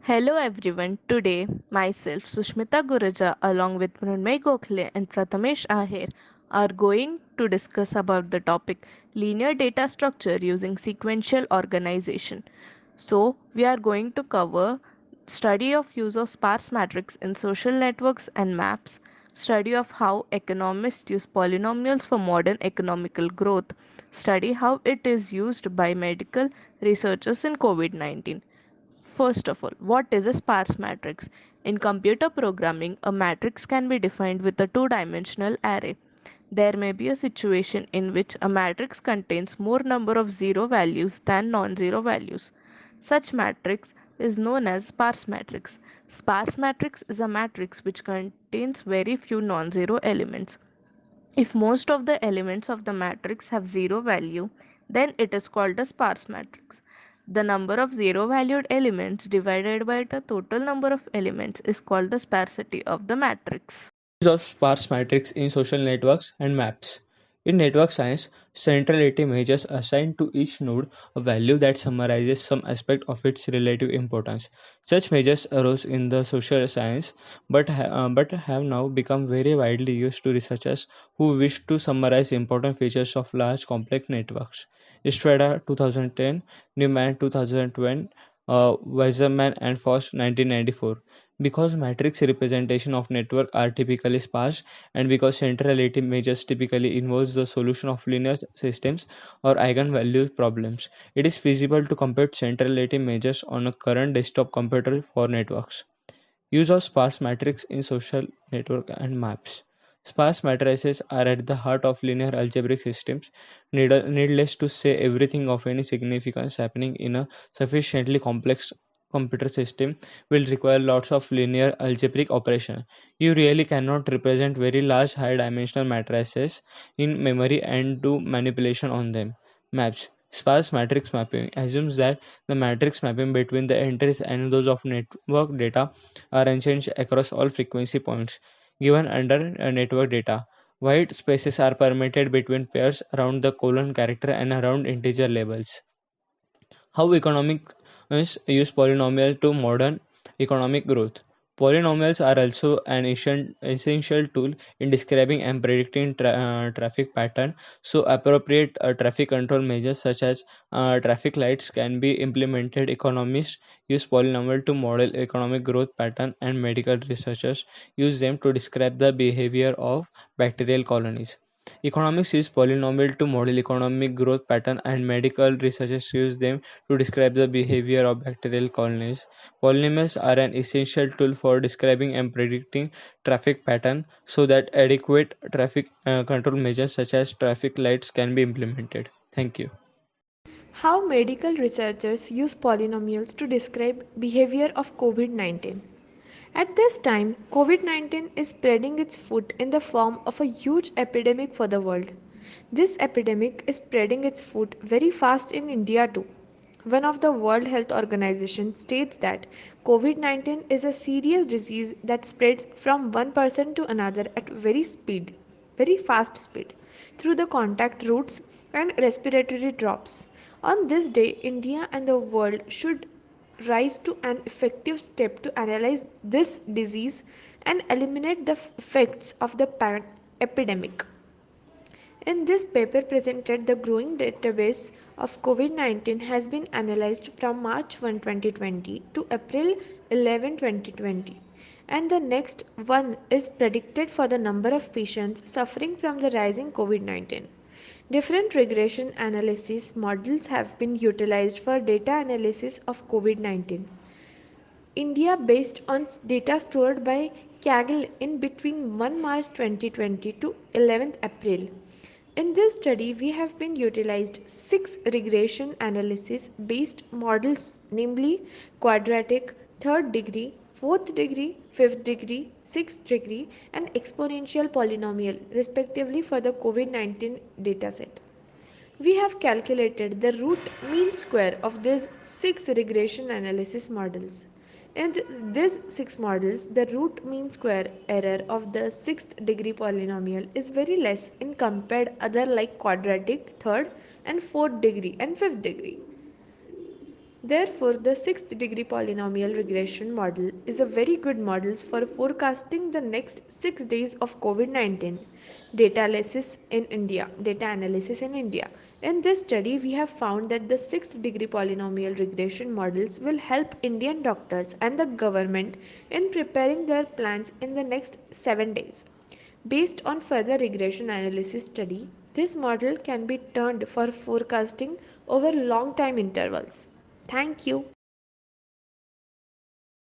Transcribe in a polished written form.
Hello everyone. Today, myself Sushmita Guraja along with Mrunmay Gokhale and Prathamesh Ahir are going to discuss about the topic linear data structure using sequential organization. So, we are going to cover study of use of sparse matrix in social networks and maps, study of how economists use polynomials for modern economical growth, study how it is used by medical researchers in COVID-19. First of all, what is a sparse matrix? In computer programming, a matrix can be defined with a two-dimensional array. There may be a situation in which a matrix contains more number of zero values than non-zero values. Such matrix is known as sparse matrix. Sparse matrix is a matrix which contains very few non-zero elements. If most of the elements of the matrix have zero value, then it is called a sparse matrix. The number of zero valued elements divided by the total number of elements is called the sparsity of the matrix. Use of sparse matrix in social networks and maps. In network science, centrality measures assign to each node a value that summarizes some aspect of its relative importance. Such measures arose in the social science but have now become very widely used to researchers who wish to summarize important features of large complex networks. Estrada 2010, Newman 2020, Weizmann and Foss 1994. Because matrix representation of network are typically sparse and because centrality measures typically involves the solution of linear systems or eigenvalue problems, it is feasible to compute centrality measures on a current desktop computer for networks. Use of sparse matrix in social network and maps. Sparse matrices are at the heart of linear algebraic systems. Needless to say, everything of any significance happening in a sufficiently complex computer system will require lots of linear algebraic operation. You really cannot represent very large high dimensional matrices in memory and do manipulation on them. Maps. Sparse matrix mapping assumes that the matrix mapping between the entries and those of network data are unchanged across all frequency points given under network data. White spaces are permitted between pairs around the colon character and around integer labels. How economics use polynomial to modern economic growth. Polynomials are also an essential tool in describing and predicting traffic pattern. So appropriate traffic control measures such as traffic lights can be implemented. Economists use polynomial to model economic growth pattern and medical researchers use them to describe the behavior of bacterial colonies. Economics use polynomial to model economic growth pattern and medical researchers use them to describe the behavior of bacterial colonies. Polynomials are an essential tool for describing and predicting traffic pattern so that adequate traffic control measures such as traffic lights can be implemented. Thank you. How medical researchers use polynomials to describe behavior of COVID-19. At this time, COVID-19 is spreading its foot in the form of a huge epidemic for the world. This epidemic is spreading its foot very fast in India too. One of the World Health Organization states that COVID-19 is a serious disease that spreads from one person to another at very fast speed, through the contact routes and respiratory drops. On this day, India and the world should rise to an effective step to analyze this disease and eliminate the effects of the epidemic. In this paper presented, the growing database of COVID-19 has been analyzed from March 1, 2020 to April 11, 2020, and the next one is predicted for the number of patients suffering from the rising COVID-19. Different regression analysis models have been utilized for data analysis of COVID-19. India based on data stored by Kaggle in between 1 March 2020 to 11th April. In this study, we have been utilized 6 regression analysis based models, namely quadratic, third degree, fourth degree, fifth degree, sixth degree, and exponential polynomial, respectively, for the COVID-19 dataset. We have calculated the root mean square of these 6 regression analysis models. In these 6 models, the root mean square error of the 6th degree polynomial is very less in compared other like quadratic, third and fourth degree and fifth degree. Therefore, the sixth degree polynomial regression model is a very good model for forecasting the next 6 days of COVID-19 data analysis in India. In this study, we have found that the sixth degree polynomial regression models will help Indian doctors and the government in preparing their plans in the next 7 days. Based on further regression analysis study, this model can be turned for forecasting over long time intervals. Thank you.